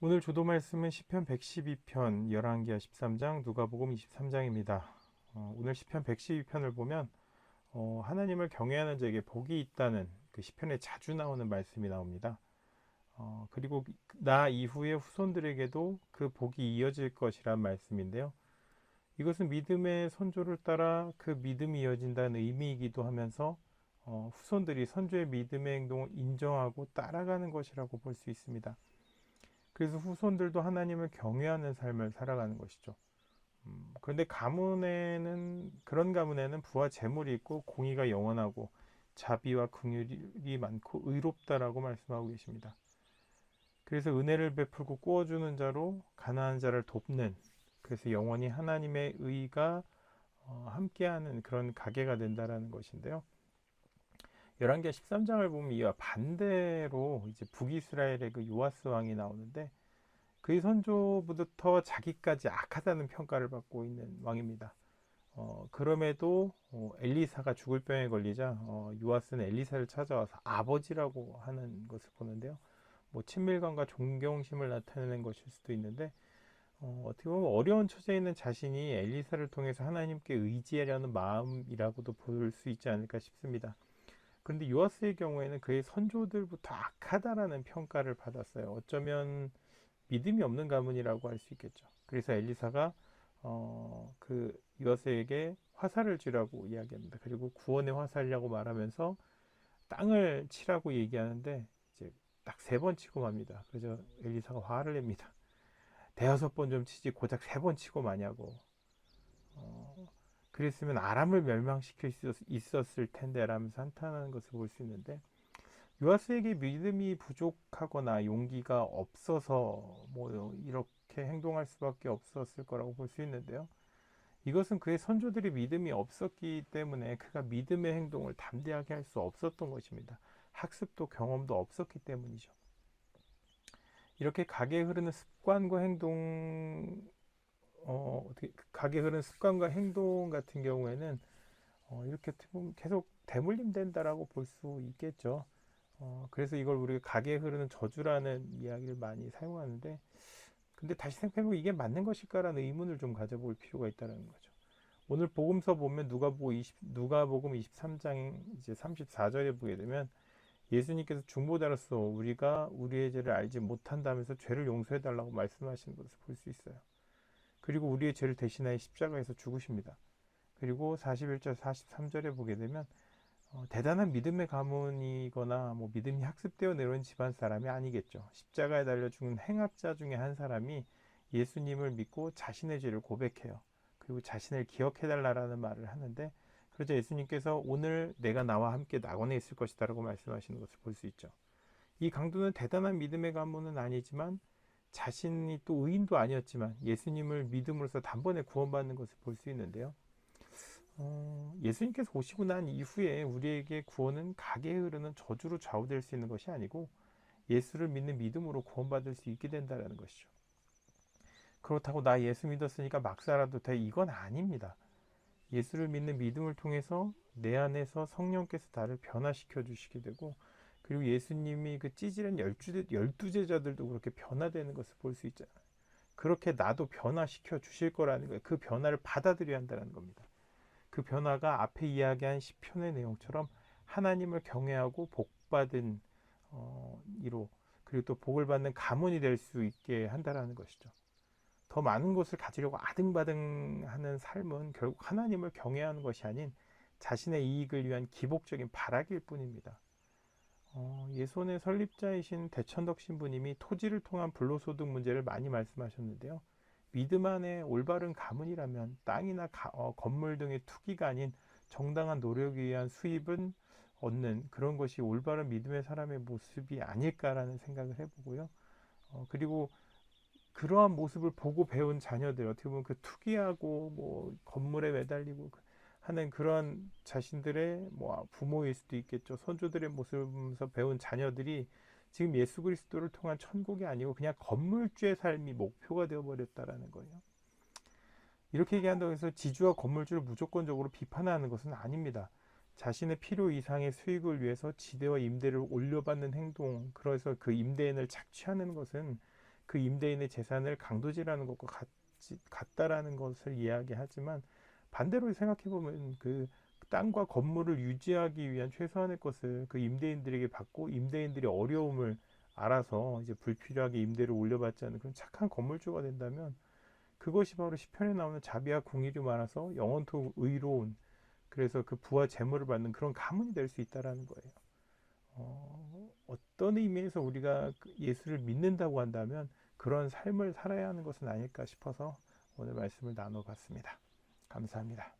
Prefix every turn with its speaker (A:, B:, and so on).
A: 오늘 주도 말씀은 시편 112편, 열왕기하 13장, 누가복음 23장입니다. 오늘 시편 112편을 보면 하나님을 경외하는 자에게 복이 있다는 그 시편에 자주 나오는 말씀이 나옵니다. 그리고 나 이후의 후손들에게도 그 복이 이어질 것이란 말씀인데요. 이것은 믿음의 선조를 따라 그 믿음이 이어진다는 의미이기도 하면서 후손들이 선조의 믿음의 행동을 인정하고 따라가는 것이라고 볼 수 있습니다. 그래서 후손들도 하나님을 경외하는 삶을 살아가는 것이죠. 그런데 그런 가문에는 부와 재물이 있고 공의가 영원하고 자비와 긍휼이 많고 의롭다라고 말씀하고 계십니다. 그래서 은혜를 베풀고 꾸어주는 자로 가난한 자를 돕는, 그래서 영원히 하나님의 의가 함께하는 그런 가게가 된다라는 것인데요. 열왕기하 13장을 보면 이와 반대로 이제 북이스라엘의 그 요아스 왕이 나오는데, 그의 선조부터 자기까지 악하다는 평가를 받고 있는 왕입니다. 그럼에도 엘리사가 죽을 병에 걸리자 요아스는 엘리사를 찾아와서 아버지라고 하는 것을 보는데요. 뭐 친밀감과 존경심을 나타내는 것일 수도 있는데, 어떻게 보면 어려운 처지에 있는 자신이 엘리사를 통해서 하나님께 의지하려는 마음이라고도 볼 수 있지 않을까 싶습니다. 그런데 요아스의 경우에는 그의 선조들부터 악하다라는 평가를 받았어요. 어쩌면 믿음이 없는 가문이라고 할 수 있겠죠. 그래서 엘리사가 그 요아스에게 화살을 쥐라고 이야기합니다. 그리고 구원의 화살이라고 말하면서 땅을 치라고 얘기하는데 이제 딱 세 번 치고 맙니다. 그래서 엘리사가 화를 냅니다. 대여섯 번 좀 치지 고작 세 번 치고 마냐고. 그랬으면 아람을 멸망시킬 수 있었을 텐데 라면서 한탄하는 것을 볼 수 있는데, 요아스에게 믿음이 부족하거나 용기가 없어서 뭐 이렇게 행동할 수밖에 없었을 거라고 볼 수 있는데요. 이것은 그의 선조들이 믿음이 없었기 때문에 그가 믿음의 행동을 담대하게 할 수 없었던 것입니다. 학습도 경험도 없었기 때문이죠. 이렇게 가게 흐르는 습관과 행동 같은 경우에는 이렇게 보면 계속 대물림 된다라고 볼 수 있겠죠. 그래서 이걸 우리가 가게에 흐르는 저주라는 이야기를 많이 사용하는데, 근데 다시 생각해보면 이게 맞는 것일까라는 의문을 좀 가져볼 필요가 있다는 거죠. 오늘 복음서 보면 누가복음 23장 이제 34절에 보게 되면, 예수님께서 중보자로서 우리가 우리의 죄를 알지 못한다면서 죄를 용서해 달라고 말씀하시는 것을 볼 수 있어요. 그리고 우리의 죄를 대신하여 십자가에서 죽으십니다. 그리고 41절 43절에 보게 되면 대단한 믿음의 가문이거나 뭐 믿음이 학습되어 내려온 집안 사람이 아니겠죠. 십자가에 달려 죽은 행악자 중에 한 사람이 예수님을 믿고 자신의 죄를 고백해요. 그리고 자신을 기억해달라는 말을 하는데, 그러자 예수님께서 오늘 내가 나와 함께 낙원에 있을 것이다라고 말씀하시는 것을 볼 수 있죠. 이 강도는 대단한 믿음의 가문은 아니지만, 자신이 또 의인도 아니었지만 예수님을 믿음으로써 단번에 구원받는 것을 볼 수 있는데요. 예수님께서 오시고 난 이후에 우리에게 구원은 가게에 흐르는 저주로 좌우될 수 있는 것이 아니고 예수를 믿는 믿음으로 구원받을 수 있게 된다는 것이죠. 그렇다고 나 예수 믿었으니까 막 살아도 돼, 이건 아닙니다. 예수를 믿는 믿음을 통해서 내 안에서 성령께서 나를 변화시켜 주시게 되고, 그리고 예수님이 그 찌질한 열두 제자들도 그렇게 변화되는 것을 볼 수 있잖아요. 그렇게 나도 변화시켜 주실 거라는 거예요. 그 변화를 받아들여야 한다는 겁니다. 그 변화가 앞에 이야기한 시편의 내용처럼 하나님을 경외하고 복받은 이로, 그리고 또 복을 받는 가문이 될 수 있게 한다라는 것이죠. 더 많은 것을 가지려고 아등바등하는 삶은 결국 하나님을 경외하는 것이 아닌 자신의 이익을 위한 기복적인 발악일 뿐입니다. 예손의 설립자이신 대천덕 신부님이 토지를 통한 불로소득 문제를 많이 말씀하셨는데요. 믿음 안에 올바른 가문이라면 땅이나 건물 등의 투기가 아닌 정당한 노력에 의한 수입은 얻는 그런 것이 올바른 믿음의 사람의 모습이 아닐까라는 생각을 해보고요. 그리고 그러한 모습을 보고 배운 자녀들, 어떻게 보면 그 투기하고 뭐 건물에 매달리고 하는 그런 자신들의 뭐 부모일 수도 있겠죠. 선조들의 모습에서 배운 자녀들이 지금 예수 그리스도를 통한 천국이 아니고 그냥 건물주의 삶이 목표가 되어버렸다라는 거예요. 이렇게 얘기한다고 해서 지주와 건물주를 무조건적으로 비판하는 것은 아닙니다. 자신의 필요 이상의 수익을 위해서 지대와 임대를 올려받는 행동, 그래서 그 임대인을 착취하는 것은 그 임대인의 재산을 강도질하는 것과 같다라는 것을 이야기하지만, 반대로 생각해 보면 그 땅과 건물을 유지하기 위한 최소한의 것을 그 임대인들에게 받고, 임대인들이 어려움을 알아서 이제 불필요하게 임대를 올려받지 않는 그런 착한 건물주가 된다면, 그것이 바로 시편에 나오는 자비와 공의를 많아서 영원토록 의로운, 그래서 그 부와 재물을 받는 그런 가문이 될 수 있다라는 거예요. 어떤 의미에서 우리가 예수를 믿는다고 한다면 그런 삶을 살아야 하는 것은 아닐까 싶어서 오늘 말씀을 나눠봤습니다. 감사합니다.